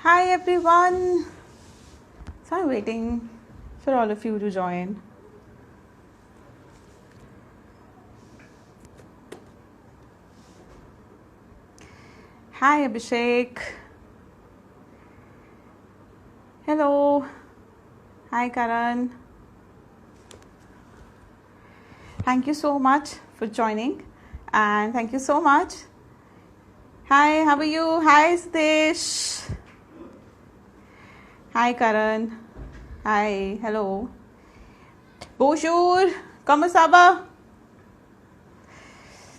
Hi everyone. So I'm waiting for all of you to join. Hi Abhishek. Hello. Hi Karan. Thank you so much for joining and thank you so much. Hi, how are you? Hi Sdesh. Hi Karan. Hi, hello. Bonjour. Comment ça va?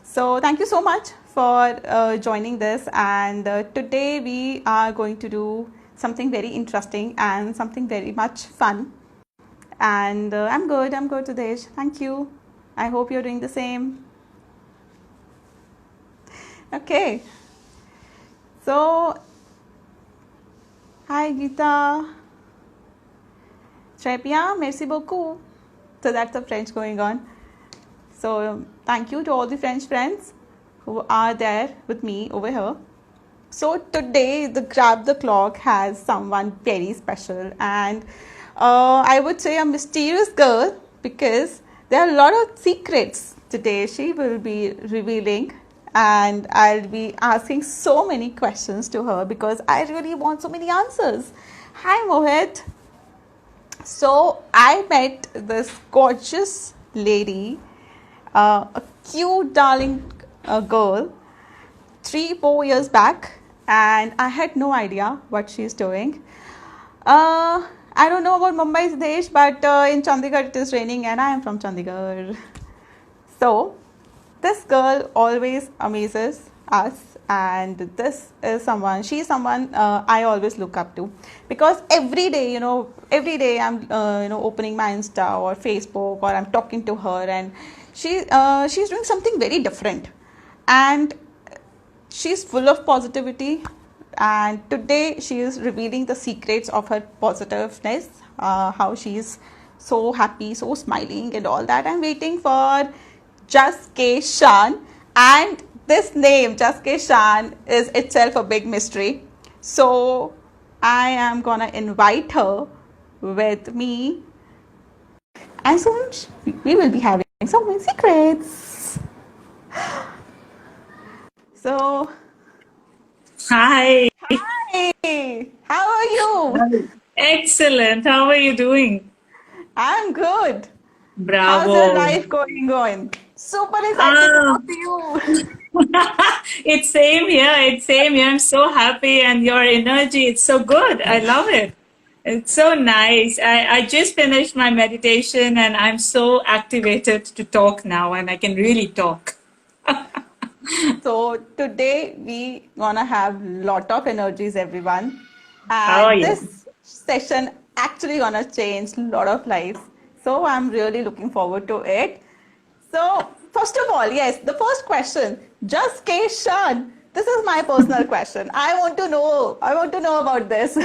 So thank you so much for joining this, and today we are going to do something very interesting and something very much fun. And I'm good Sudesh. Thank you. I hope you're doing the same. Okay. So hi Geeta. Très bien, merci beaucoup. So that's the French going on. So thank you to all the French friends who are there with me over here. So today the Grab the Clock has someone very special, and I would say a mysterious girl, because there are a lot of secrets today she will be revealing, and I'll be asking so many questions to her because I really want so many answers. Hi Mohit. So I met this gorgeous lady, a cute darling girl, 3-4 years back, and I had no idea what she's doing. I don't know about Mumbai's Desh, but in Chandigarh it is raining, and I am from Chandigarh. So this girl always amazes us, and she's someone I always look up to, because every day I'm opening my Insta or Facebook, or I'm talking to her, and she's doing something very different, and she's full of positivity, and today she is revealing the secrets of her positiveness, how she's so happy, so smiling and all that. I'm waiting for Jaske Shan, and this name Jaske Shan is itself a big mystery. So I am gonna invite her with me, and soon we will be having so many secrets. So Hi. hi, how are you? Excellent. How are you doing? I'm good. How's your Bravo. life going on? Super excited to Ah, talk to you. it's same here. It's same here. I'm so happy and your energy, it's so good. I love it. It's so nice. I just finished my meditation and I'm so activated to talk now and I can really talk. So today we gonna have lot of energies, everyone, Oh, and yeah. this session actually gonna change a lot of lives. So I'm really looking forward to it. So first of all, yes, the first question, just K Shan. This is my personal question. I want to know. I want to know about this.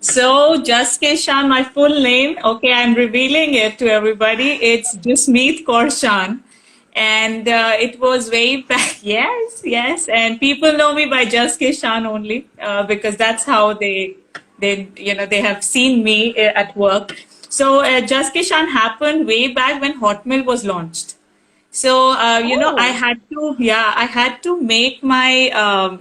So, Jaske Shan, my full name, okay, I'm revealing it to everybody. It's Jasmeet Kaur Shan. And it was way back, yes, yes. And people know me by Jaske Shan only because that's how they have seen me at work. So, Jaske Shan happened way back when Hotmail was launched. So, I Oh, had to, yeah, I had to make my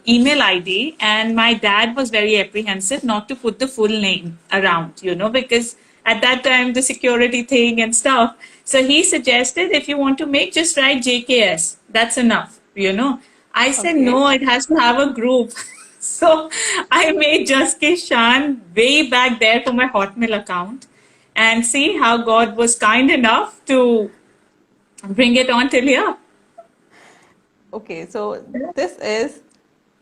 email ID, and my dad was very apprehensive not to put the full name around, because at that time the security thing and stuff. So he suggested if you want to make, just write JKS. That's enough. I said okay. no, it has to have a group. So I made Jaske Shan way back there for my Hotmail account, and see how God was kind enough to bring it on till here. Okay, so this is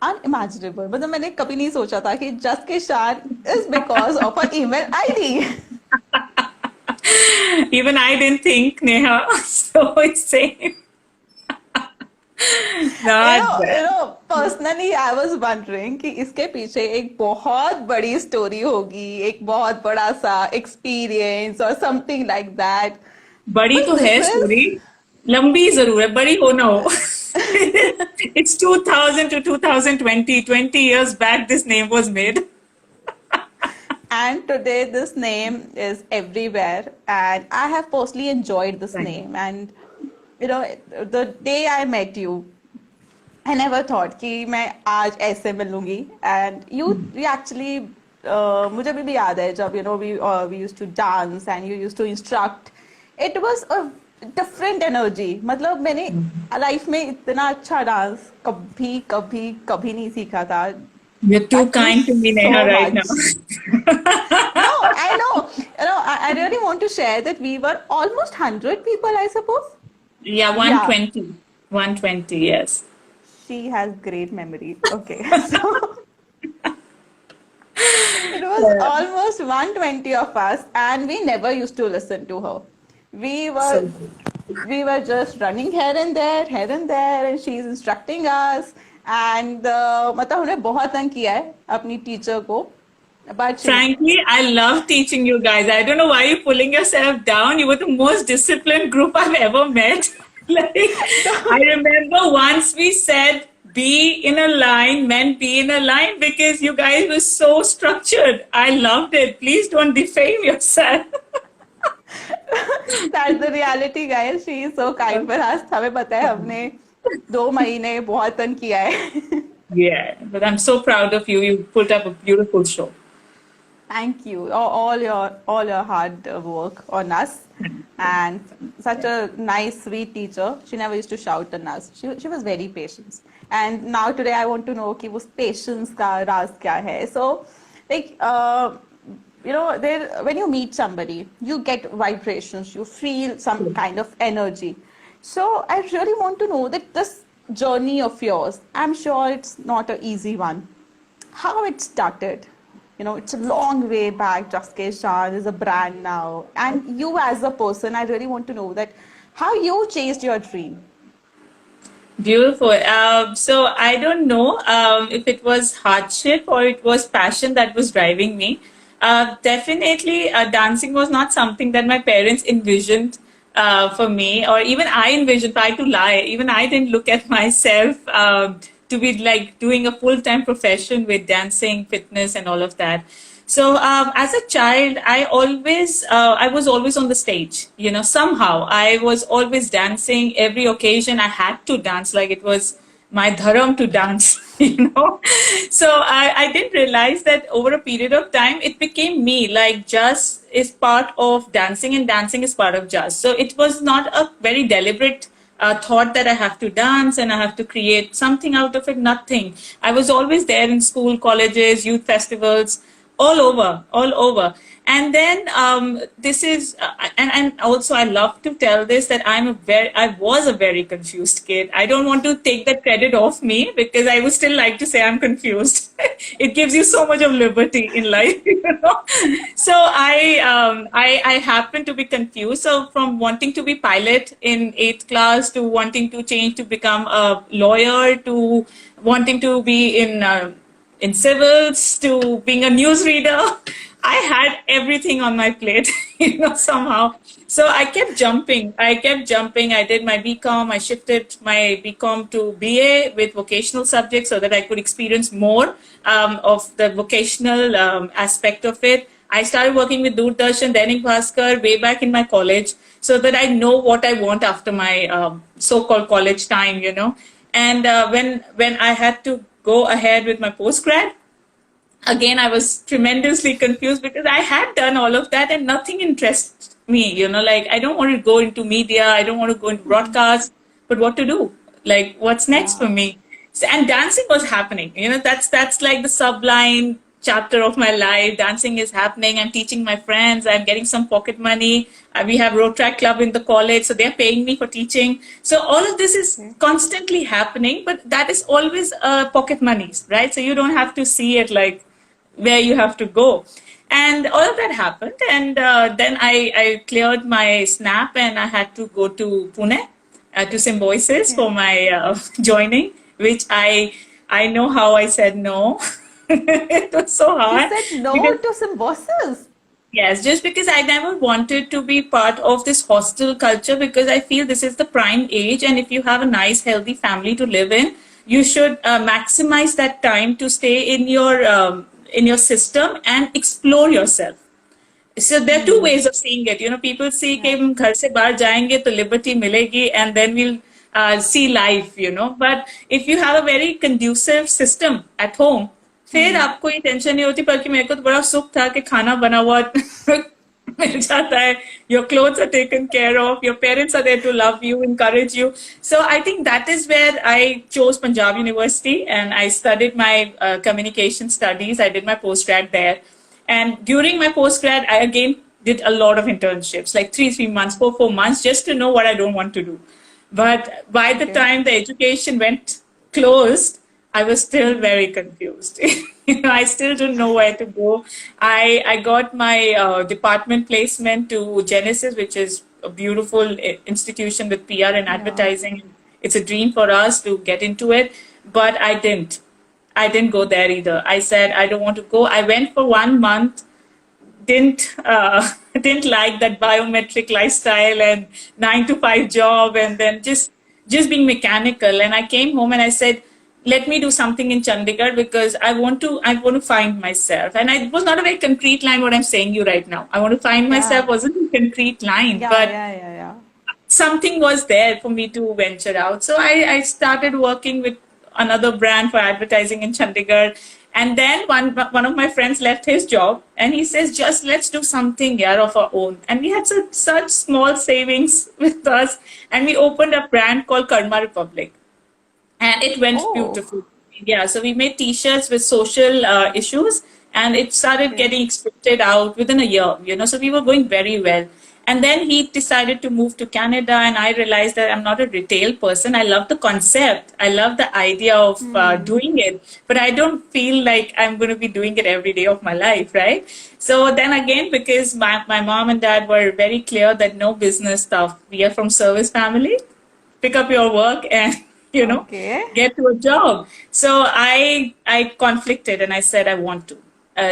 unimaginable. मतलब मैंने कभी नहीं सोचा था कि just के शान is because of her email ID. Even I didn't think, Neha. So it's same. You Not know, you bad. know, personally I was wondering कि इसके पीछे एक बहुत बड़ी स्टोरी होगी, एक बहुत बड़ा सा experience or something like that. बड़ी But तो this है is स्टोरी लंबी जरूर है बड़ी हो ना हो It's 2000 to 2020 20 years back this name was made. And today this name is everywhere, and I have personally enjoyed this Thank name. And you know, the day I met you, I never thought कि मैं आज ऐसे मिलूंगी. And you actually मुझे अभी भी याद है जब we used to dance and you used to instruct. It was a different energy. मतलब मैंने लाइफ में इतना अच्छा डांस कभी कभी कभी नहीं सीखा था. You're too Thank you kind to me, Neha, so right now. much. No, I know. I really want to share that we were almost 100 people, I suppose. Yeah, Yeah, 120. 120, yes. she has great memory. Okay. So it was Yeah. almost 120 of us, and we never used to listen to her. We were So, we were just running here and there, and she's instructing us. And मतलब हमने बहुत तंग किया है अपनी teacher को, but she frankly, I love teaching you guys. I don't know why you're pulling yourself down. You were the most disciplined group I've ever met. Like, I remember once we said, be in a line, men be in a line, because you guys were so structured. I loved it. Please don't defame yourself. that's the reality, guys. She is so kind for us. हमें पता है हमने 2 महीने बहुत तंग किया है. Yeah, but I'm so proud of you. You put up a beautiful show. Thank you. All your hard work on us, and such a nice, sweet teacher. She never used to shout on us. She was very patient. And now today I want to know कि उस patience का राज क्या है. So, like there when you meet somebody, you get vibrations. You feel some kind of energy. So I really want to know that this journey of yours. I'm sure it's not an easy one. How it started? It's a long way back. Just Keshan is a brand now. And you as a person, I really want to know that how you chased your dream. Beautiful. So I don't know if it was hardship or it was passion that was driving me. Definitely, dancing was not something that my parents envisioned for me, or even I envisioned. Try to lie. Even I didn't look at myself to be like doing a full-time profession with dancing, fitness, and all of that. So as a child, I was always on the stage. Somehow I was always dancing. Every occasion I had to dance, like it was my dharam to dance. So I didn't realize that over a period of time it became me. Like jazz is part of dancing, and dancing is part of jazz. So it was not a very deliberate thought that I have to dance and I have to create something out of it. Nothing. I was always there in school, colleges, youth festivals, all over, all over. And then this is, and also I love to tell this that I was a very confused kid. I don't want to take that credit off me because I would still like to say I'm confused. It gives you so much of liberty in life, So I happen to be confused. So from wanting to be pilot in 8th class to wanting to change to become a lawyer to wanting to be in civils to being a newsreader. I had everything on my plate, somehow. So I kept jumping. I did my BCom. I shifted my BCom to BA with vocational subjects so that I could experience more of the vocational aspect of it. I started working with Doordarshan, Dainik Bhaskar way back in my college so that I know what I want after my so-called college time, And when I had to go ahead with my postgrad, again, I was tremendously confused because I had done all of that and nothing interests me, like I don't want to go into media, I don't want to go into broadcast, but what to do? Like, what's next for me? So, and dancing was happening, that's like the sublime chapter of my life. Dancing is happening. I'm teaching my friends. I'm getting some pocket money. We have Road Track Club in the college, so they're paying me for teaching. So all of this is constantly happening, but that is always pocket money, right? So you don't have to see it like where you have to go. And all of that happened. And then I cleared my SNAP and I had to go to Pune to Symbiosis for my joining, which I know how I said no. It was so hard. You said no because, to Symbiosis. yes, just because I never wanted to be part of this hostel culture because I feel this is the prime age. And if you have a nice, healthy family to live in, you should maximize that time to stay in your in your system and explore yourself. So there are two ways of seeing it. People see कि हम घर से बाहर जाएंगे तो liberty मिलेगी and then we'll see life. But if you have a very conducive system at home, फिर आपको ये टेंशन नहीं होती. बल्कि मेरे को तो बड़ा सुख था कि खाना बना हुआ मिल जाता है. Your clothes are taken care of. Your parents are there to love you, encourage you. So I think that is where I chose Punjab University and I studied my communication studies. I did my postgrad there. And during my postgrad, I again did a lot of internships, like 3 months, 4 months, just to know what I don't want to do. But by the time the education went closed, I was still very confused. I still didn't know where to go. I got my department placement to Genesis, which is a beautiful institution with PR and advertising. It's a dream for us to get into it, but I didn't. I didn't go there either. I said I don't want to go. I went for 1 month, didn't like that biometric lifestyle and 9 to 5 job, and then just being mechanical. And I came home and I said, let me do something in Chandigarh because I want to find myself. And it was not a very concrete line what I'm saying you right now. I want to find myself wasn't a concrete line, but something was there for me to venture out. So I started working with another brand for advertising in Chandigarh. And then one of my friends left his job and he says, just let's do something here of our own. And we had such small savings with us. And we opened a brand called Karma Republic. And it went beautiful. Yeah, so we made t-shirts with social issues and it started getting exported out within a year, so we were going very well. And then he decided to move to Canada and I realized that I'm not a retail person. I love the concept. I love the idea of doing it, but I don't feel like I'm going to be doing it every day of my life, right? So then again, because my mom and dad were very clear that no business stuff. We are from service family. Pick up your work and get to a job. So I conflicted and I said I want to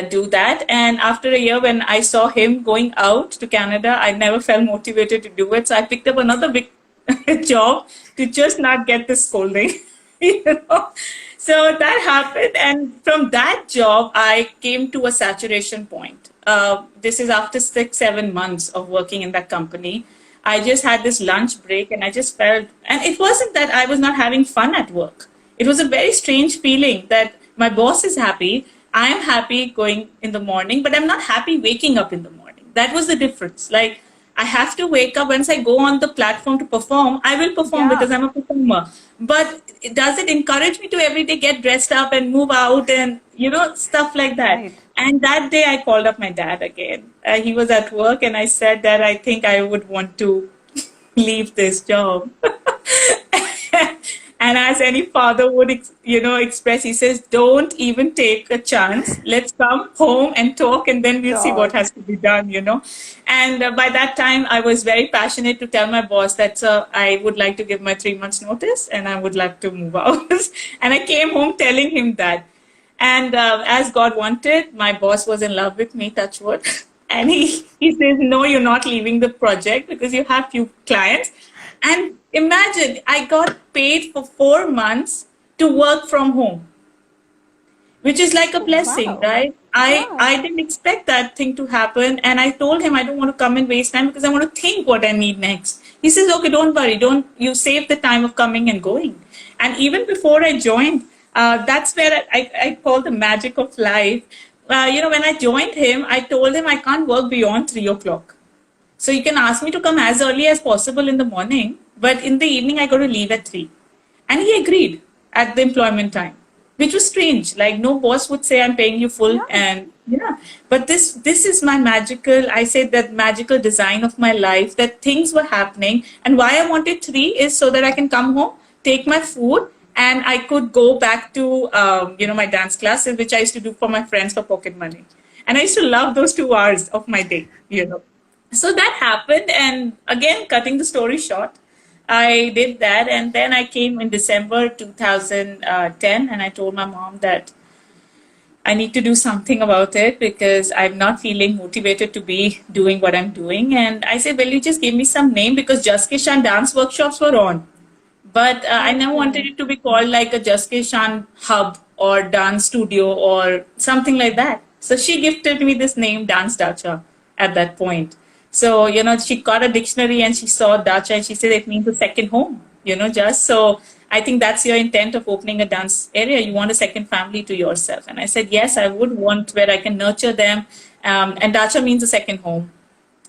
do that. And after a year, when I saw him going out to Canada, I never felt motivated to do it. So I picked up another big job to just not get the scolding. So that happened, and from that job, I came to a saturation point. This is after 6-7 months of working in that company. I just had this lunch break and I just felt, and it wasn't that I was not having fun at work. It was a very strange feeling that my boss is happy, I am happy going in the morning, but I'm not happy waking up in the morning. That was the difference. Like, I have to wake up. Once I go on the platform to perform, I will perform because I'm a performer. But does it encourage me to every day get dressed up and move out and, stuff like that? Right. And that day I called up my dad again. He was at work and I said that I think I would want to leave this job. And as any father would, express, he says, don't even take a chance. Let's come home and talk and then we'll see what has to be done, And by that time, I was very passionate to tell my boss that I would like to give my 3 months notice and I would like to move out. And I came home telling him that. And as God wanted, my boss was in love with me, touch wood. And he says, no, you're not leaving the project because you have few clients. And imagine, I got paid for 4 months to work from home, which is like a blessing, right? I didn't expect that thing to happen. And I told him I don't want to come and waste time because I want to think what I need next. He says, okay, don't worry. You save the time of coming and going. And even before I joined, that's where I call the magic of life. When I joined him, I told him I can't work beyond 3 o'clock. So you can ask me to come as early as possible in the morning, but in the evening I got to leave at 3. And he agreed at the employment time, which was strange. Like no boss would say I'm paying you full but this is my magical design of my life, that things were happening. And why I wanted 3 is so that I can come home, take my food, and I could go back to, my dance classes, which I used to do for my friends for pocket money. And I used to love those 2 hours of my day, So that happened. And again, cutting the story short, I did that. And then I came in December 2010 and I told my mom that I need to do something about it because I'm not feeling motivated to be doing what I'm doing. And I said, well, you just give me some name because Jas Kishan dance workshops were on. But I never wanted it to be called like a Jas Kishan hub or dance studio or something like that. So she gifted me this name, Dance Dacha, at that point. So, she got a dictionary and she saw Dacha and she said it means a second home, just so I think that's your intent of opening a dance area. You want a second family to yourself. And I said, yes, I would want where I can nurture them. And Dacha means a second home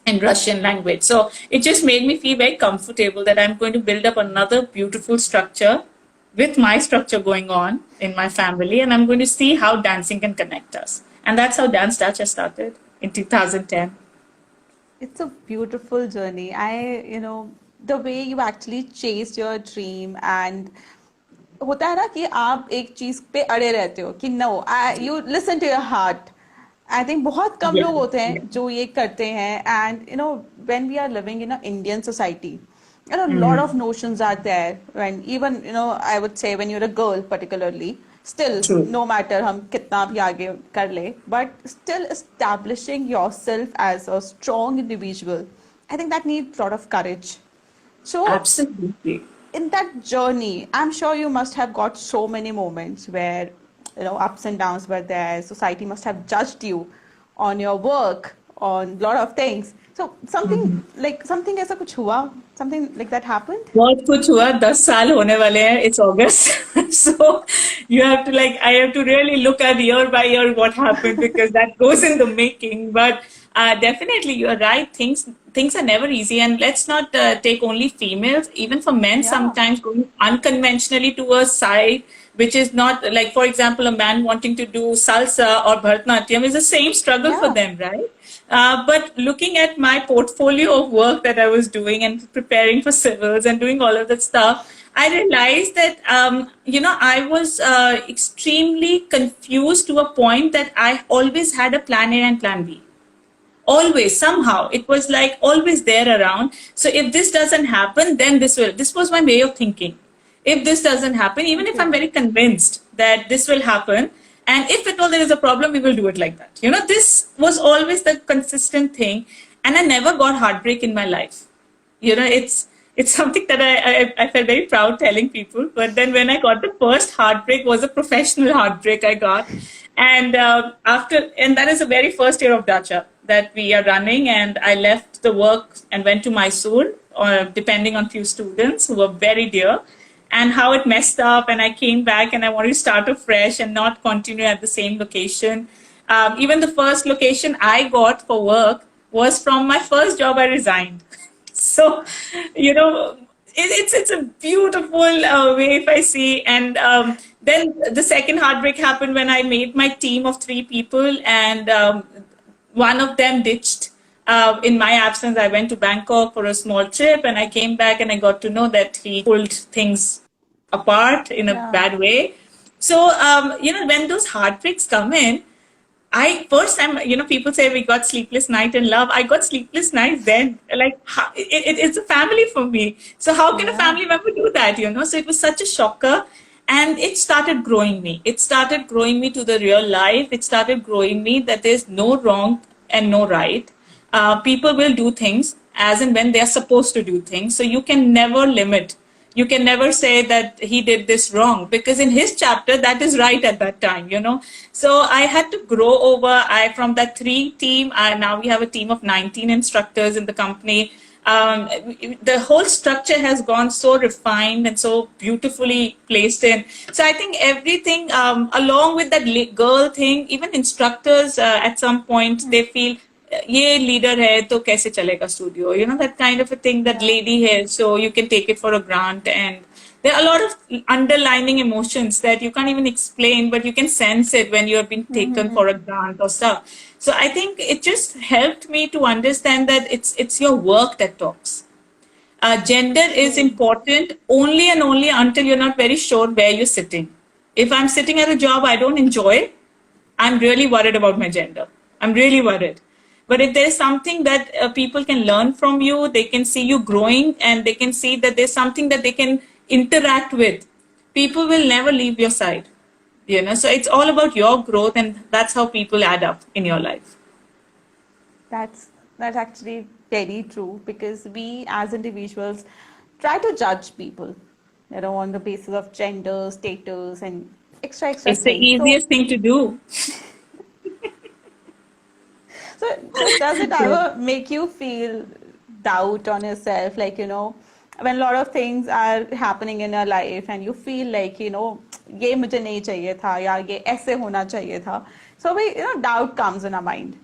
in Russian language. So it just made me feel very comfortable that I'm going to build up another beautiful structure with my structure going on in my family, and I'm going to see how dancing can connect us. And that's how Dance Dacha started in 2010. It's a beautiful journey. The way you actually chased your dream, and होता है ना कि आप एक चीज पे अड़े रहते हो कि no you listen to your heart. I think बहुत कम Yeah. लोग होते Yeah. हैं जो ये करते हैं. And when we are living in a Indian society, lot Mm. of notions are there. When even I would say when you're a girl particularly, still, True. no matter हम कितना भी आगे कर ले, but still establishing yourself as a strong individual, I think that needs a lot of courage. So Absolutely. in that journey, I'm sure you must have got so many moments where, ups and downs were there. Society must have judged you on your work, on a lot of things. So something ऐसा कुछ हुआ? Something like that happened? बहुत कुछ हुआ. 10 साल होने वाले हैं. It's August. So you have to I have to really look at year by year what happened, because that goes in the making. But definitely you're right. Things are never easy, and let's not take only females. Even for men, Yeah. sometimes going unconventionally to a side which is not, like, for example, a man wanting to do salsa or Bharatanatyam is the same struggle for Yeah. them, right? But looking at my portfolio of work that I was doing and preparing for civils and doing all of that stuff, I realized that, I was extremely confused to a point that I always had a plan A and plan B. Always, somehow, it was like always there around. So if this doesn't happen, then this was my way of thinking. If this doesn't happen, even if Okay. I'm very convinced that this will happen, and if at all there is a problem, we will do it like that. This was always the consistent thing. And I never got heartbreak in my life. It's something that I felt very proud telling people. But then when I got the first heartbreak, was a professional heartbreak I got. And and that is the very first year of Dacha that we are running. And I left the work and went to Mysore, depending on few students who were very dear, and how it messed up. And I came back and I wanted to start afresh and not continue at the same location. Even the first location I got for work was from my first job I resigned. So, it's a beautiful way if I see. And then the second heartbreak happened when I made my team of 3 people, and one of them ditched. In my absence, I went to Bangkok for a small trip, and I came back and I got to know that he pulled things apart in a Yeah. bad way. So, when those heartbreaks come in, I first time, people say we got sleepless night in love. I got sleepless nights then. Like, it's a family for me. So how can a Yeah. family member do that? So it was such a shocker, and it started growing me. It started growing me to the real life. It started growing me that there's no wrong and no right. People will do things as and when they are supposed to do things. So you can never limit. You can never say that he did this wrong, because in his chapter that is right at that time. So I had to grow over. I from that 3 team, now we have a team of 19 instructors in the company. The whole structure has gone so refined and so beautifully placed in. So I think everything, along with that girl thing, even instructors at some point they feel ये leader है तो कैसे चलेगा studio, that kind of a thing, that Yeah. lady है, so you can take it for a grant. And there are a lot of underlining emotions that you can't even explain, but you can sense it when you have been taken for a grant or stuff. So I think it just helped me to understand that it's your work that talks. Gender is True. important only and only until you're not very sure where you're sitting. If I'm sitting at a job I don't enjoy, I'm really worried about my gender. I'm really worried. But if there's something that people can learn from you, they can see you growing, and they can see that there's something that they can interact with, people will never leave your side. So it's all about your growth, and that's how people add up in your life. That's actually very true, because we as individuals try to judge people, on the basis of gender, status, and extra It's the things. So easiest thing to do. so does it ever make you feel doubt on yourself? Like, when a lot of things are happening in your life and you feel like, ये मुझे नहीं चाहिए था या ये ऐसे होना चाहिए था. So we, doubt comes in our mind.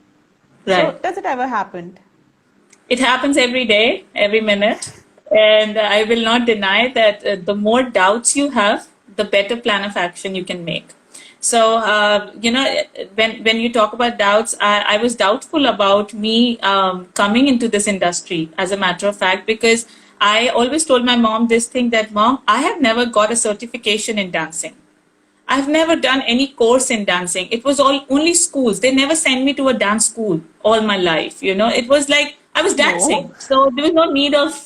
So Right. does it ever happen? It happens every day, every minute. And I will not deny that the more doubts you have, the better plan of action you can make. So, when you talk about doubts, I was doubtful about me coming into this industry, as a matter of fact, because I always told my mom this thing that, Mom, I have never got a certification in dancing. I've never done any course in dancing. It was all only schools. They never sent me to a dance school all my life. It was like I was No. dancing, so there was no need of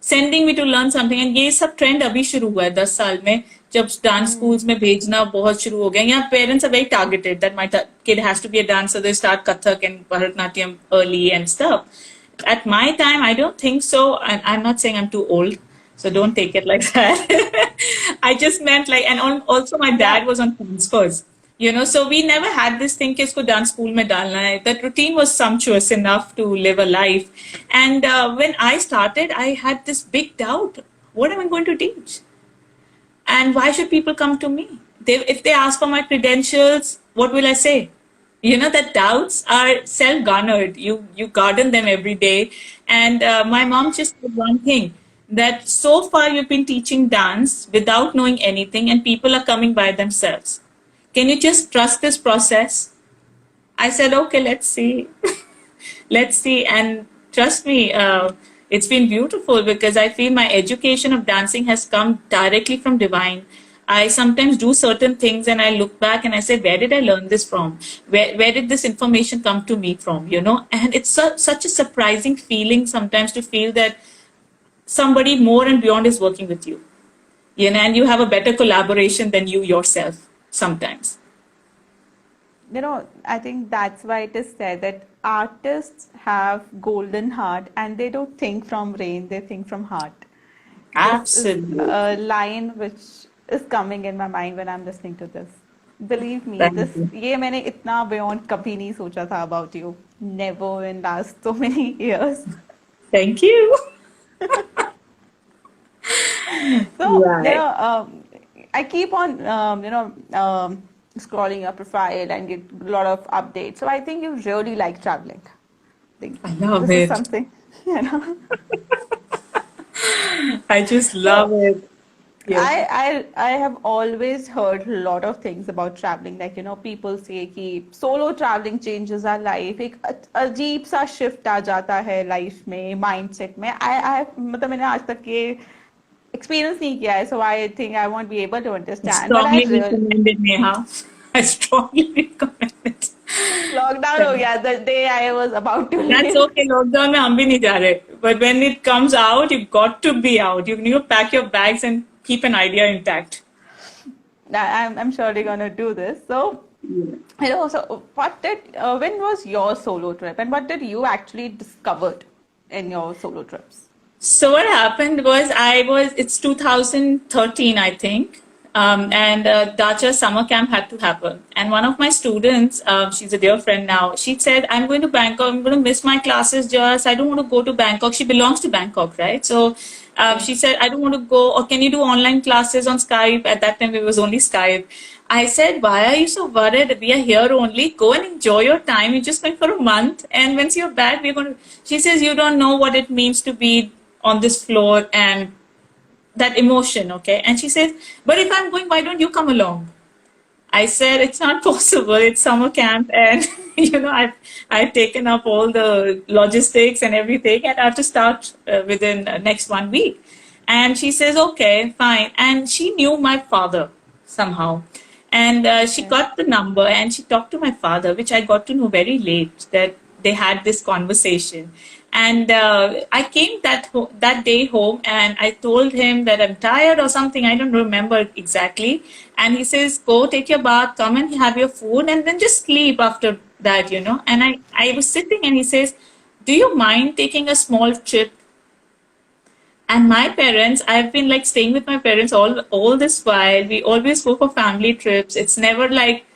sending me to learn something. And ये सब trend अभी शुरू हुआ है 10 साल में जब dance schools में भेजना बहुत शुरू हो गया. यहाँ parents are very targeted that my kid has to be a dancer. They start Kathak and Bharatnatyam early and stuff. At my time, I don't think so. And I'm not saying I'm too old, so don't take it like that. I just meant like, and also my Yeah. dad was on transfers, so we never had this thing कि इसको dance school में डालना है. That routine was sumptuous enough to live a life. And when I started, I had this big doubt. What am I going to teach? And why should people come to me? If they ask for my credentials, what will I say? That doubts are self-garnered. You garden them every day. And my mom just said one thing, that so far you've been teaching dance without knowing anything, and people are coming by themselves. Can you just trust this process? I said, okay, let's see. Let's see. And trust me, it's been beautiful because I feel my education of dancing has come directly from divine. I sometimes do certain things and I look back and I say, where did I learn this from? Where did this information come to me from? And it's such a surprising feeling sometimes to feel that somebody more and beyond is working with you, and you have a better collaboration than you yourself sometimes. I think that's why it is said that artists have golden heart and they don't think from brain, they think from heart. This is Absolutely. a line which is coming in my mind when I'm listening to this. Believe me, Thank you. ये मैंने इतना beyond कभी नहीं सोचा था about you. Never in last so many years. Thank you. So, Right. I keep on, scrolling your profile and get a lot of updates. So I think you really like traveling. I think I love this is it. something, you know. I just love So it. Yes. I have always heard a lot of things about traveling. Like, people say कि solo traveling changes our life. एक अजीब सा shift आ जाता है life में, mindset में. मतलब मैंने आज तक ये experience नहीं किया है, so I think I won't be able to I understand. But I strongly really recommend it, Neha. I strongly recommend it. lockdown हो गया the day I was about to That's leave. okay. Lockdown में हम भी नहीं जा रहे. But when it comes out, you've got to be out. You need to pack your bags and keep an idea intact. I'm surely gonna do this. So, so when was your solo trip and what did you actually discovered in your solo trips? So what happened was it's 2013, I think. And Dacha summer camp had to happen. And one of my students, she's a dear friend now, she said, I'm going to Bangkok, I'm going to miss my classes just, I don't want to go to Bangkok. She belongs to Bangkok, right? So she said, I don't want to go, or can you do online classes on Skype? At that time, it was only Skype. I said, why are you so worried? We are here only. Go and enjoy your time. You're just going for a month. And once you're back, we're going to, she says, you don't know what it means to be on this floor and that emotion, okay? And she says, but if I'm going, why don't you come along? I said, it's not possible. It's summer camp, and I've taken up all the logistics and everything, and I have to start within next 1 week. And she says, okay, fine. And she knew my father somehow, and she Okay. got the number, and she talked to my father, which I got to know very late that they had this conversation. And I came that day home, and I told him that I'm tired or something. I don't remember exactly. And he says, "Go take your bath, come and have your food, and then just sleep after that." And I was sitting, and he says, "Do you mind taking a small trip?" And my parents, I've been like staying with my parents all this while. We always go for family trips. It's never like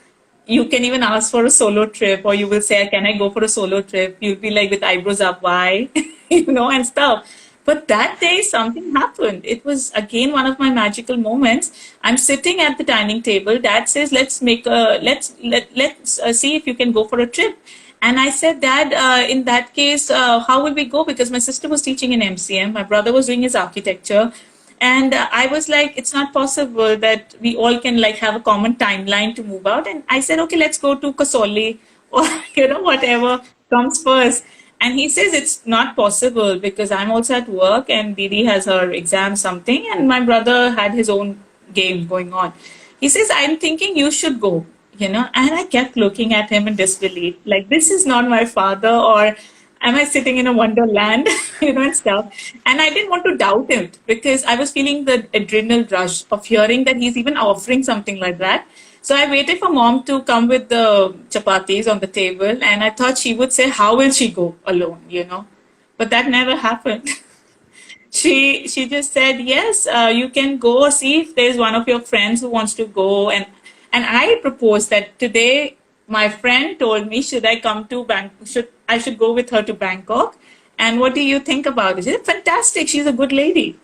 you can even ask for a solo trip, or you will say, "Can I go for a solo trip?" You'll be like with eyebrows up, why, and stuff. But that day, something happened. It was again one of my magical moments. I'm sitting at the dining table. Dad says, "Let's make a let's see if you can go for a trip." And I said, Dad, in that case, how will we go? Because my sister was teaching in MCM, my brother was doing his architecture, and I was like, it's not possible that we all can like have a common timeline to move out. And I said, okay, let's go to Kasoli or whatever comes first. And he says it's not possible because I'm also at work and Didi has her exam something and my brother had his own game going on. He says, I'm thinking you should go, and I kept looking at him in disbelief, like this is not my father, or am I sitting in a wonderland, and stuff. And I didn't want to doubt him because I was feeling the adrenal rush of hearing that he's even offering something like that. So I waited for mom to come with the chapatis on the table, and I thought she would say, how will she go alone? But that never happened. She just said, yes, you can go see if there's one of your friends who wants to go. And I proposed that today my friend told me, should I come to I should go with her to Bangkok? And what do you think about it? She said, fantastic, she's a good lady.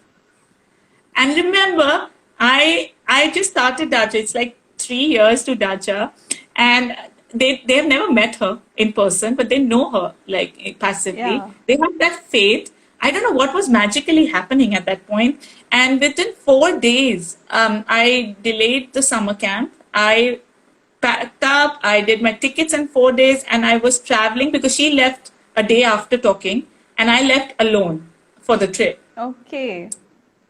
And remember, I just started Dacha. It's like 3 years to Dacha. And they have never met her in person, but they know her like passively. Yeah. They have that faith. I don't know what was magically happening at that point. And within 4 days, I delayed the summer camp. I packed up, I did my tickets in 4 days, and I was traveling because she left a day after talking, and I left alone for the trip. Okay.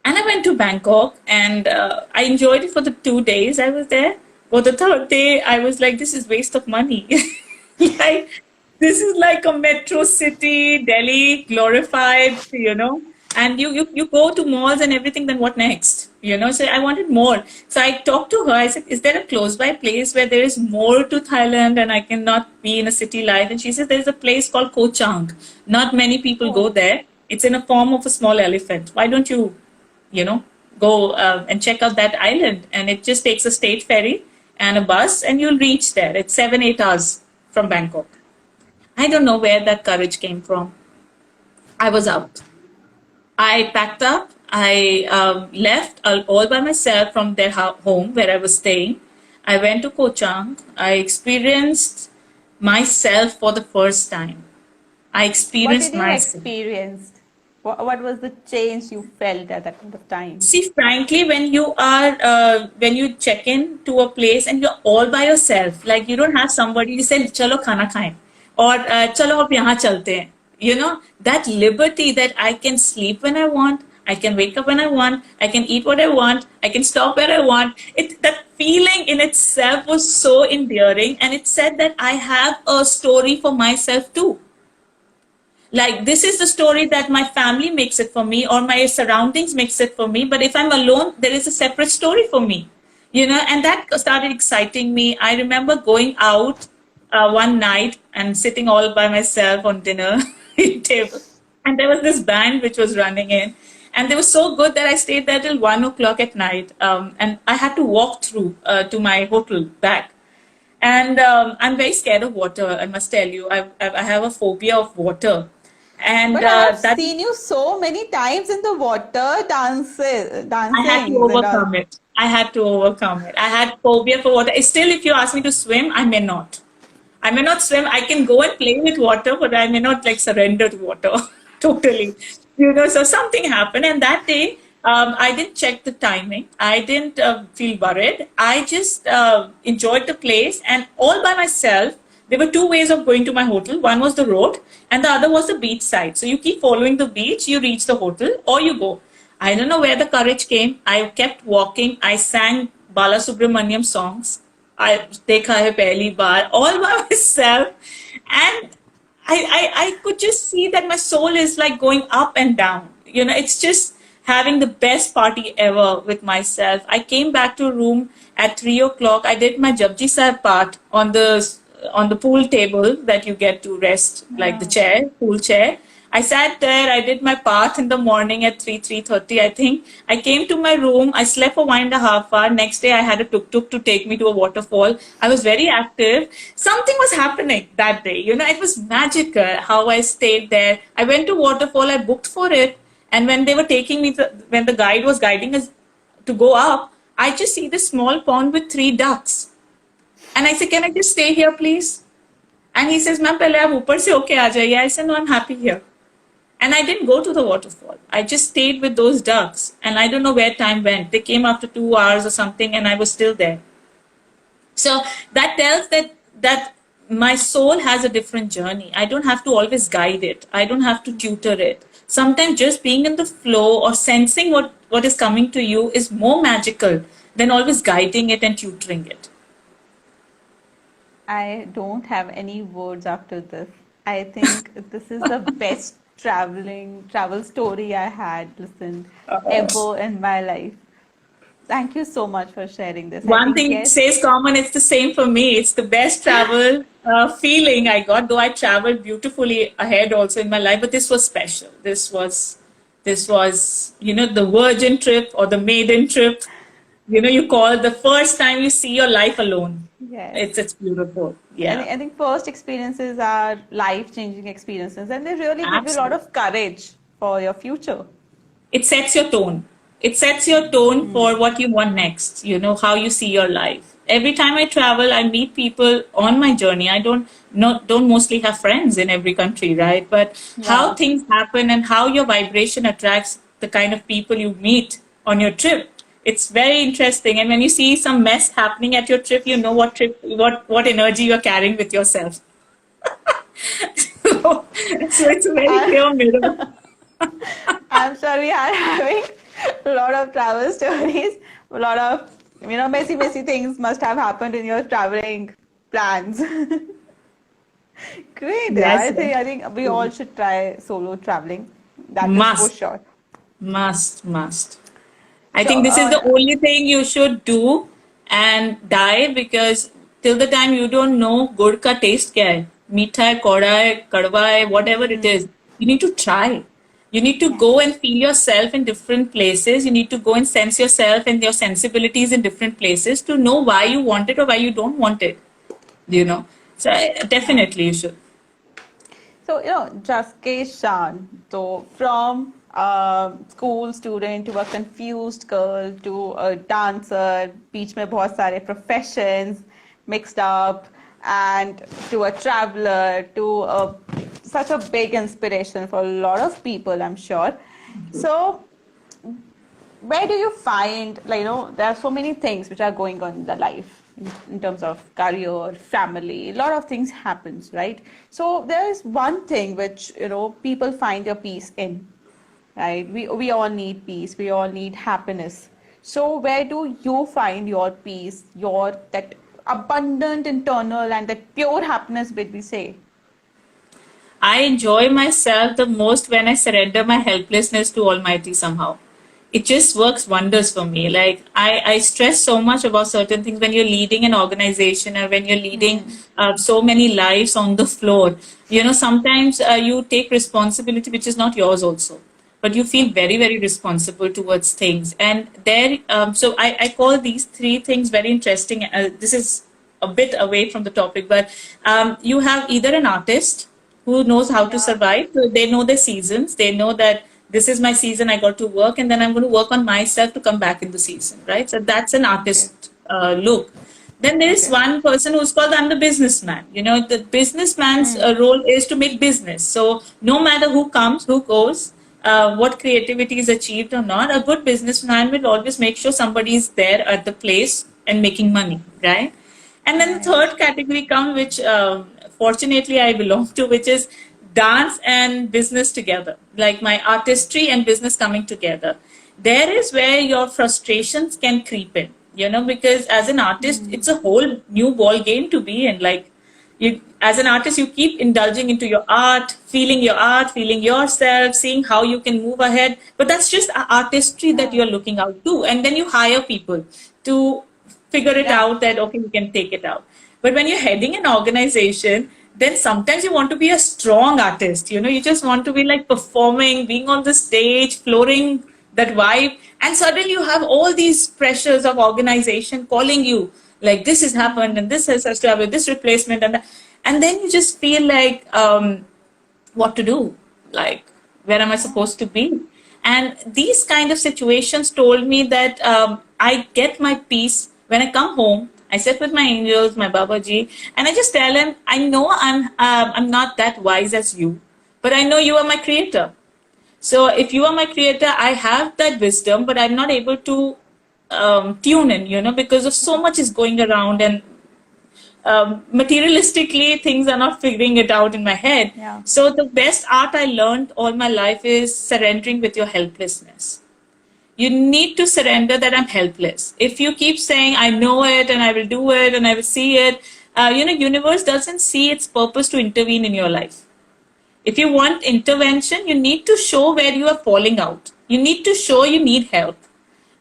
And I went to Bangkok, and I enjoyed it for the 2 days I was there. For the third day, I was like, this is waste of money. Like, this is like a metro city, Delhi glorified. And you go to malls and everything, then what next? So I wanted more. So I talked to her. I said, is there a close by place where there is more to Thailand and I cannot be in a city life? And she says, there's a place called Koh Chang. Not many people go there. It's in a form of a small elephant. Why don't you go and check out that island? And it just takes a state ferry and a bus and you'll reach there. It's 7-8 hours from Bangkok. I don't know where that courage came from. I was out. I packed up. I left all by myself from their home where I was staying. I went to Koh Chang. I experienced myself for the first time. I What experienced did you myself. experience? What was the change you felt at that point of time? See, frankly, when you check in to a place and you're all by yourself, like you don't have somebody, you say, "Chalo khana khaएं," or "Chalo ab yahan chalte hain." That liberty that I can sleep when I want, I can wake up when I want, I can eat what I want, I can stop where I want. That feeling in itself was so endearing, and it said that I have a story for myself too. Like this is the story that my family makes it for me or my surroundings makes it for me, but if I'm alone there is a separate story for me, and that started exciting me. I remember going out one night and sitting all by myself on dinner table, and there was this band which was running in, and they were so good that I stayed there till 1 o'clock at night, and I had to walk through to my hotel back. And I'm very scared of water, I must tell you. I have a phobia of water. And But I have that seen you so many times in the water I had to dancing and all. overcome it. I had to overcome it. I had phobia for water. Still, if you ask me to swim, I may not. I may not swim. I can go and play with water, but I may not like surrender to water totally. So something happened. And that day, I didn't check the timing. I didn't feel worried. I just enjoyed the place and all by myself. There were two ways of going to my hotel. One was the road and the other was the beach side. So you keep following the beach, you reach the hotel or you go. I don't know where the courage came. I kept walking. I sang Bala Subramaniam songs. I Dekha Hai Pehli Baar all by myself. And I could just see that my soul is like going up and down. It's just having the best party ever with myself. I came back to room at 3 o'clock. I did my Japji Sahib part on the pool table that you get to rest, like the chair, pool chair. I sat there, I did my path in the morning at 3:30, I think. I came to my room, I slept for 1.5 hours. Next day, I had a tuk-tuk to take me to a waterfall. I was very active. Something was happening that day. It was magical how I stayed there. I went to waterfall, I booked for it. And when they were taking me, when the guide was guiding us to go up, I just see this small pond with 3 ducks. And I said, can I just stay here, please? And he says, ma'am, pehle aap upar se hoke aa jaiye. I said, no, I'm happy here. And I didn't go to the waterfall. I just stayed with those ducks. And I don't know where time went. They came after 2 hours or something, and I was still there. So that tells that my soul has a different journey. I don't have to always guide it. I don't have to tutor it. Sometimes just being in the flow or sensing what is coming to you is more magical than always guiding it and tutoring it. I don't have any words after this. I think this is the best travel story I had listened ever in my life. Thank you so much for sharing this. I One think thing it yes, says common, it's the same for me. It's the best travel feeling I got, though I traveled beautifully ahead also in my life, but this was special. This was, the virgin trip or the maiden trip. You call it the first time you see your life alone. yes. It's beautiful. I Yeah, think, I think first experiences are life-changing experiences, and they really give you a lot absolutely. of courage for your future. It sets your tone. It sets your tone for what you want next, how you see your life. Every time I travel, I meet people on my journey. I don't mostly have friends in every country, right? But how Yeah. things happen and how your vibration attracts the kind of people you meet on your trip. It's very interesting. And when you see some mess happening at your trip, you know what energy you're carrying with yourself. So it's a very I, clear mirror. I'm sure we are having a lot of travel stories, a lot of messy things must have happened in your traveling plans. Great. Yeah. Yes, I think we all yes. should try solo traveling. That is for Must, sure. must. I So, think this is the only thing you should do and die, because till the time you don't know good ka taste kya hai, meetha hai, koda hai, kadwa hai, whatever it is, you need to try. You need to yeah. go and feel yourself in different places. You need to go and sense yourself and your sensibilities in different places to know why you want it or why you don't want it. You know. So Yeah. definitely you should. So, Jaskesh Shan, so from a school student to a confused girl to a dancer, beach mein bahut sare professions mixed up, and to a traveler, to such a big inspiration for a lot of people, I'm sure. So, where do you find, there are so many things which are going on in the life in terms of career, family, a lot of things happens, right? So there is one thing which, people find their peace in, right? We all need peace, we all need happiness. So where do you find your peace, your that abundant internal and that pure happiness, which we say? I enjoy myself the most when I surrender my helplessness to Almighty somehow. It just works wonders for me. Like I stress so much about certain things when you're leading an organization or when you're leading so many lives on the floor. Sometimes you take responsibility which is not yours also, but you feel very, very responsible towards things. And so I call these three things very interesting. This is a bit away from the topic, but you have either an artist who knows how to Yeah. survive. So they know their seasons. They know that this is my season. I got to work, and then I'm going to work on myself to come back in the season, right? So that's an Okay. artist look. Then there is Okay. one person who's called I'm the businessman. The businessman's role is to make business. So no matter who comes, who goes, what creativity is achieved or not, a good businessman will always make sure somebody is there at the place and making money, right? And then the Right. third category comes, which fortunately I belong to, which is dance and business together, like my artistry and business coming together. There is where your frustrations can creep in, because as an artist, it's a whole new ball game to be in. Like as an artist, you keep indulging into your art, feeling yourself, seeing how you can move ahead. But that's just artistry that Yeah. you're looking out to. And then you hire people to figure it Yeah. out that, okay, you can take it out. But when you're heading an organization, then sometimes you want to be a strong artist. You just want to be like performing, being on the stage, flooring that vibe. And suddenly you have all these pressures of organization calling you, like this has happened and this has to happen, this replacement and that. And then you just feel like, what to do, like where am I supposed to be? And these kind of situations told me that I get my peace when I come home. I sit with my angels, my Babaji, and I just tell him, I know I'm not that wise as you, but I know you are my creator. So if you are my creator, I have that wisdom, but I'm not able to tune in, because of so much is going around, and materialistically things are not figuring it out in my head. Yeah. So the best art I learned all my life is surrendering with your helplessness. You need to surrender that I'm helpless. If you keep saying I know it and I will do it and I will see it, universe doesn't see its purpose to intervene in your life. If you want intervention, you need to show where you are falling out. You need to show you need help.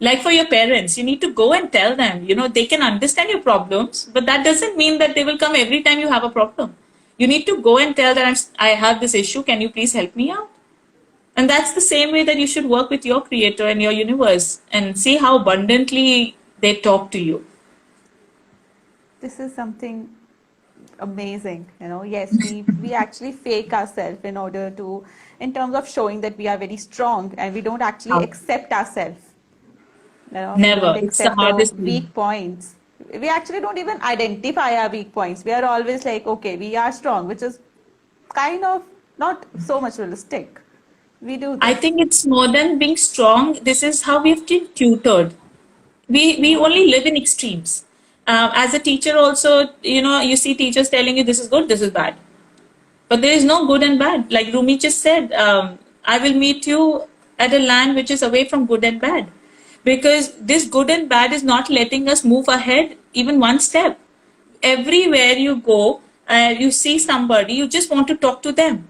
Like for your parents, you need to go and tell them, they can understand your problems, but that doesn't mean that they will come every time you have a problem. You need to go and tell them, I have this issue, can you please help me out? And that's the same way that you should work with your creator and your universe and see how abundantly they talk to you. This is something amazing. Yes, we actually fake ourselves in terms of showing that we are very strong, and we don't actually accept ourselves. We Never. don't It's the accept the hardest thing. weak points. We actually don't even identify our weak points. We are always like, okay, we are strong, which is kind of not so much realistic. We do I this. think it's more than being strong. This is how we've been tutored. We only live in extremes. As a teacher also, you see teachers telling you this is good, this is bad. But there is no good and bad. Like Rumi just said, I will meet you at a land which is away from good and bad. Because this good and bad is not letting us move ahead even one step. Everywhere you go, you see somebody, you just want to talk to them.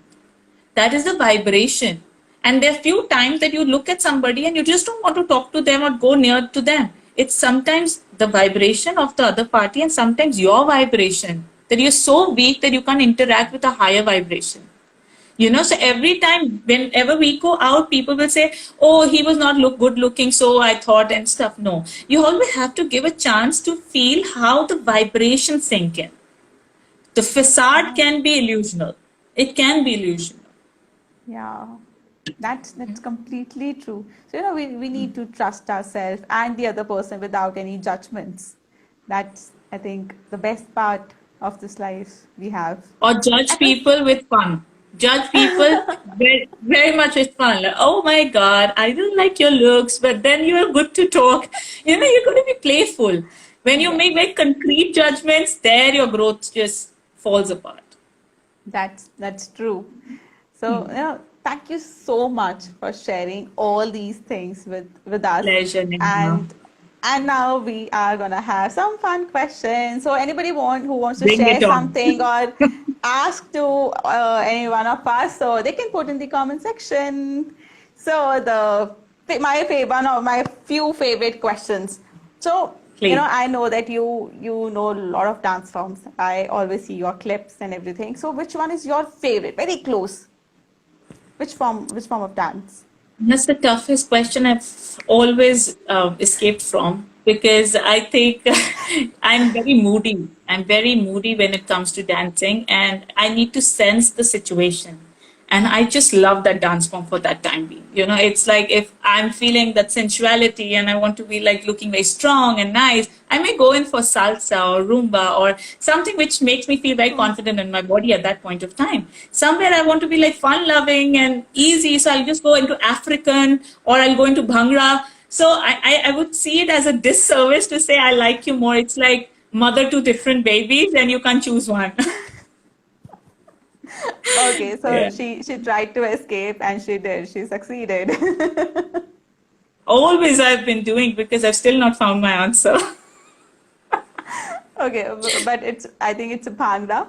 That is the vibration. And there are few times that you look at somebody and you just don't want to talk to them or go near to them. It's sometimes the vibration of the other party and sometimes your vibration that you're so weak that you can't interact with a higher vibration. So every time, whenever we go out, people will say, oh, he was not good looking, so I thought and stuff. No, you always have to give a chance to feel how the vibration sink in. The facade can be illusional. It can be illusional. Yeah, that's completely true. So, we need to trust ourselves and the other person without any judgments. That's, I think, the best part of this life we have. Or judge And if people with fun. Judge people very, very much with fun. Like, oh my God, I don't like your looks, but then you are good to talk. You're going to be playful. When you make yes, very concrete judgments, there your growth just falls apart. that's true. So, thank you so much for sharing all these things with us. Pleasure, Neha. And now we are gonna have some fun questions. So anybody who wants to Bring share it on. something or ask to any one of us, so they can put in the comment section. So my favorite, one of my few favorite questions. So Please. I know that you know a lot of dance forms. I always see your clips and everything. So which one is your favorite? Very close. Which form of dance? That's the toughest question I've always escaped from because I think I'm very moody. I'm very moody when it comes to dancing, and I need to sense the situation. And I just love that dance form for that time being. It's like if I'm feeling that sensuality and I want to be like looking very strong and nice, I may go in for salsa or rumba or something which makes me feel very confident in my body at that point of time. Somewhere I want to be like fun loving and easy. So I'll just go into African or I'll go into Bhangra. So I would see it as a disservice to say I like you more. It's like mother to different babies and you can't choose one. Okay, so Yeah. she tried to escape and she did. She succeeded. Always I've been doing because I've still not found my answer. Okay, but I think it's a Bhangra.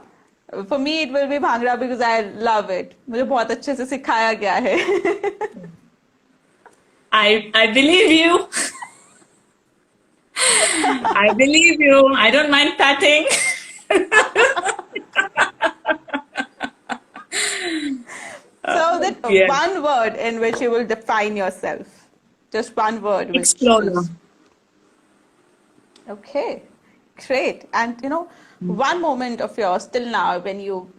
For me, it will be Bhangra because I love it. मुझे बहुत अच्छे से सिखाया गया है. I believe you. I believe you. I don't mind patting. Yes. one word in which you will define yourself. Just one word which Explorer. is okay. Great. And one moment of yours till now when you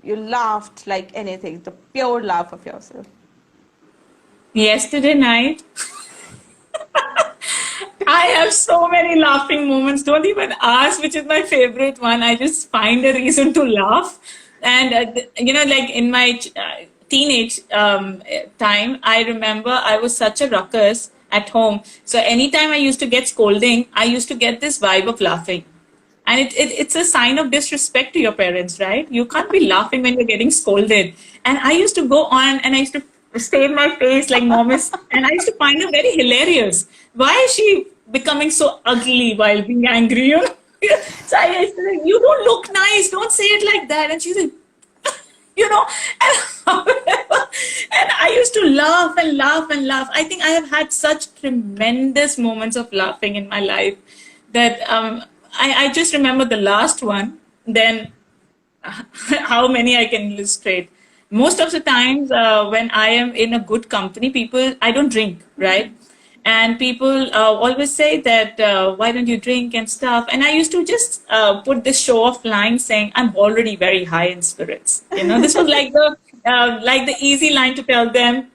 laughed like anything, the pure laugh of yourself. Yesterday night, I have so many laughing moments. Don't even ask which is my favorite one. I just find a reason to laugh. And, like in my teenage time, I remember I was such a ruckus at home. So anytime I used to get scolding, I used to get this vibe of laughing. And it's a sign of disrespect to your parents, right? You can't be laughing when you're getting scolded. And I used to go on and I used to save my face like mom is, and I used to find her very hilarious. Why is she becoming so ugly while being angry? So I used to say, you don't look nice, don't say it like that. And she's like, and, and I used to laugh and laugh and laugh. I think I have had such tremendous moments of laughing in my life that I just remember the last one. Then how many I can illustrate. Most of the times when I am in a good company, I don't drink, right? And people always say that, why don't you drink and stuff? And I used to just put this show off line saying, I'm already very high in spirits. This was like the easy line to tell them,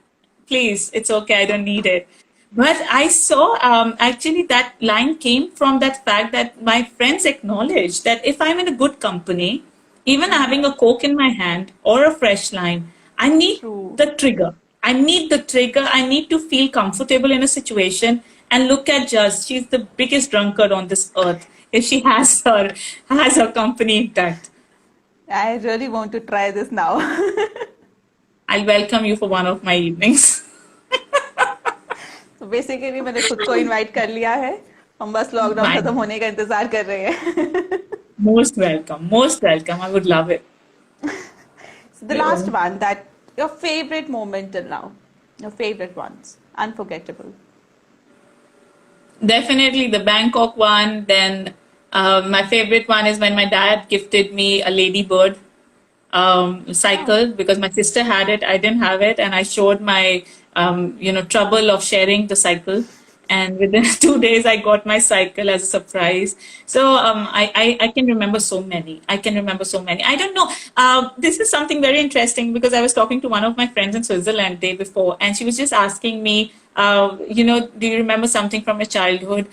please, it's okay, I don't need it. But I saw actually that line came from that fact that my friends acknowledged that if I'm in a good company, even having a Coke in my hand or a fresh line, I need True. the trigger. I need the trigger. I need to feel comfortable in a situation. And look at Jaz. She's the biggest drunkard on this earth. If she has her company intact. I really want to try this now. I'll welcome you for one of my evenings. तो basically मैंने खुद को invite कर लिया है. हम बस lockdown My खत्म होने का इंतजार कर रहे हैं. most welcome. Most welcome. I would love it. So the last one, that your favorite moment till now, your favorite ones, unforgettable. Definitely the Bangkok one. Then my favorite one is when my dad gifted me a ladybird cycle because my sister had it, I didn't have it, and I showed my trouble of sharing the cycle. And within 2 days, I got my cycle as a surprise. So I can remember so many. I can remember so many. I don't know. This is something very interesting because I was talking to one of my friends in Switzerland day before, and she was just asking me, do you remember something from your childhood?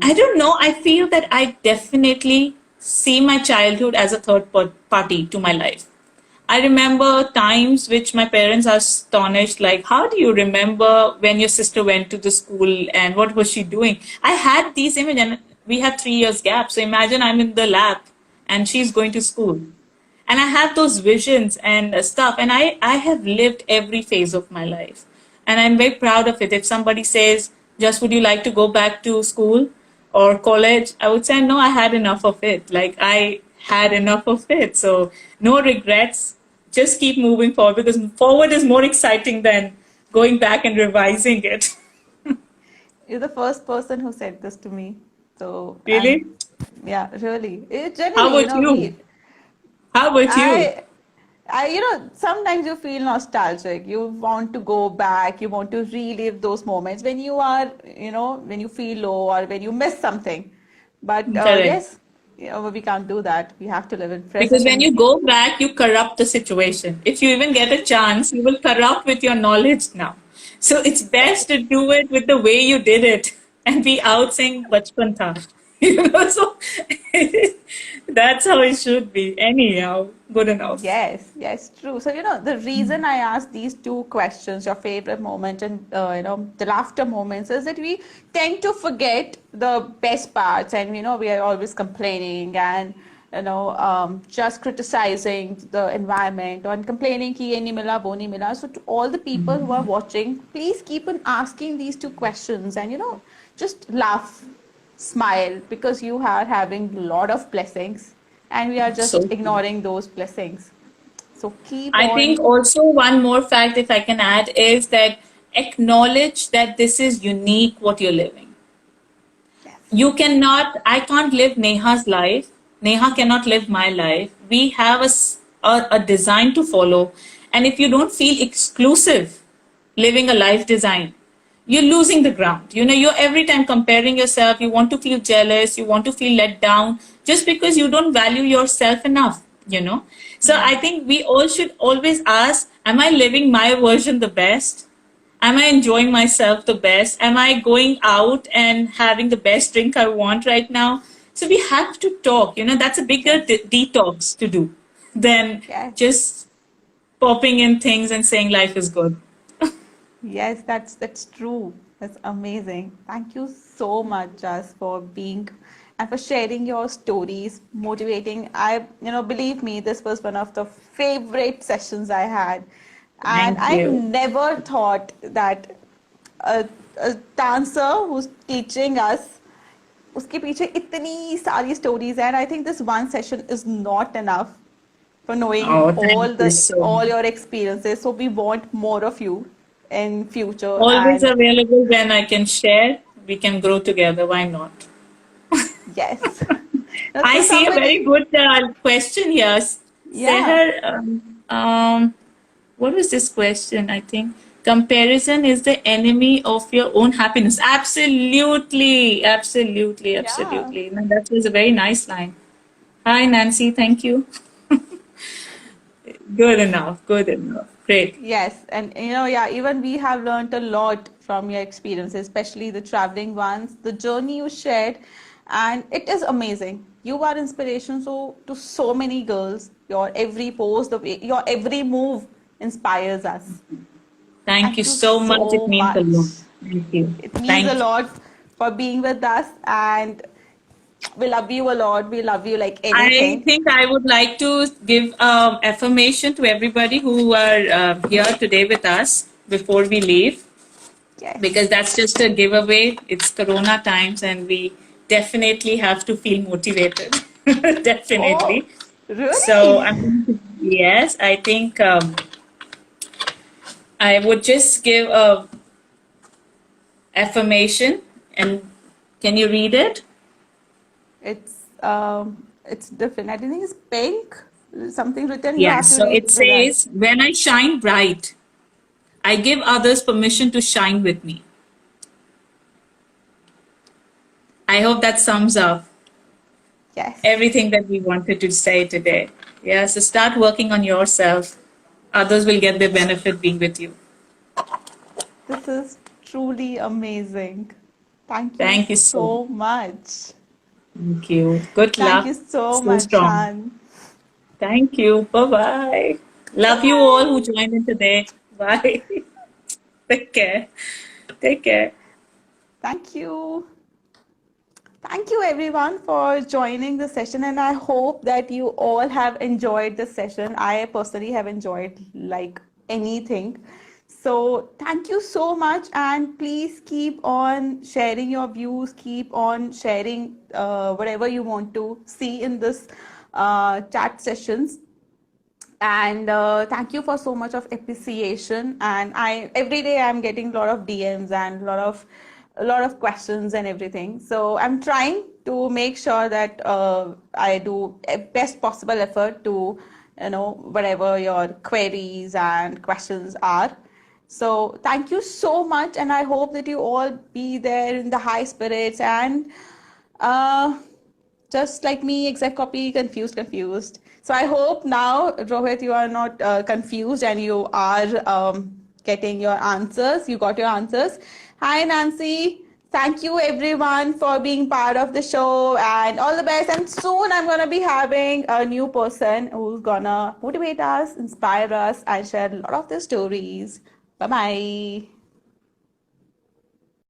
I don't know. I feel that I definitely see my childhood as a third party to my life. I remember times which my parents are astonished, like, how do you remember when your sister went to the school and what was she doing? I had these images, and we had 3 years gap. So imagine I'm in the lab and she's going to school. And I have those visions and stuff. And I have lived every phase of my life. And I'm very proud of it. If somebody says, just would you like to go back to school or college? I would say, no, I had enough of it. Like, I had enough of it. So no regrets. Just keep moving forward because forward is more exciting than going back and revising it. You're the first person who said this to me. So, Really? yeah, really. It How generally, about you? How about you? sometimes you feel nostalgic. You want to go back. You want to relive those moments when you are, when you feel low or when you miss something. But Correct. yes, we can't do that. We have to live in Because present. when you go back, you corrupt the situation. If you even get a chance, you will corrupt with your knowledge now. So it's best to do it with the way you did it and be out saying bachpan tha. So that's how it should be. Anyhow, good enough. Yes, true. So, the reason I asked these two questions, your favorite moment and, the laughter moments, is that we tend to forget the best parts and, we are always complaining and, just criticizing the environment and complaining ki ye nahi mila, wo nahi mila. So, to all the people who are watching, please keep on asking these two questions and, just laugh, smile, because you are having a lot of blessings and we are just So ignoring those blessings. So keep I on. think also one more fact, if I can add, is that acknowledge that this is unique what you're living. Yes. I can't live Neha's life. Neha cannot live my life. We have a design to follow. And if you don't feel exclusive living a life design, you're losing the ground. You're every time comparing yourself. You want to feel jealous. You want to feel let down just because you don't value yourself enough. So I Yes. think we all should always ask, am I living my version the best? Am I enjoying myself the best? Am I going out and having the best drink I want right now? So we have to talk. That's a bigger Yes. detox to do than Yes. just popping in things and saying life is good. Yes, that's true. That's amazing. Thank you so much, Jas, for being and for sharing your stories, motivating. Believe me, this was one of the favorite sessions I had, and Thank I you. never thought that a dancer who's teaching us, उसके पीछे इतनी सारी stories हैं, and I think this one session is not enough for knowing Oh, thank you so all much. your experiences. So we want more of you in future. Always And available when I can share. We can grow together. Why not? yes. Now, I so see a very somebody, good question here. yeah, Seher, what was this question? I think comparison is the enemy of your own happiness. Absolutely, absolutely, yeah. absolutely. No, that was a very nice line. Hi, Nancy. Thank you. Good enough. Good enough. Great. Yes, and yeah, even we have learned a lot from your experiences, especially the traveling ones, the journey you shared, and it is amazing. You are inspiration to so many girls. Your every post, your every move inspires us. Thank you Thank you so much. It so means a much. lot. Thank you. It means a Thank you. lot for being with us, and we love you a lot. We love you like I anything. think I would like to give affirmation to everybody who are here today with us before we leave, Yes. because that's just a giveaway. It's Corona times, and we definitely have to feel motivated. Oh, Definitely. So, really? yes, I think I would just give a affirmation, and can you read it? It's different. I think it's pink. Something written. You have Yes. to So read it with us. says, "When I shine bright, I give others permission to shine with me." I hope that sums up Yes. everything that we wanted to say today. Yeah, so start working on yourself. Others will get the benefit being with you. This is truly amazing. Thank you Thank you so much. so much. Thank you. Good Thank you luck. so Stay much, strong. Shan. Thank you. Bye bye. Bye Love you all who bye. joined in today. Bye. Take care. Take care. Thank you. Thank you everyone for joining the session, and I hope that you all have enjoyed the session. I personally have enjoyed like anything. So thank you so much, and please keep on sharing your views, keep on sharing whatever you want to see in this chat sessions. And thank you for so much of appreciation. And I every day I'm getting a lot of DMs and a lot of questions and everything. So I'm trying to make sure that I do a best possible effort to whatever your queries and questions are. So thank you so much, and I hope that you all be there in the high spirits and uh, just like me, exact copy, confused. So I hope now, Rohit, you are not confused and you are getting your answers. You got your answers. Hi, Nancy. Thank you, everyone, for being part of the show, and all the best. And soon I'm going to be having a new person who's going to motivate us, inspire us, and share a lot of their stories. Bye bye.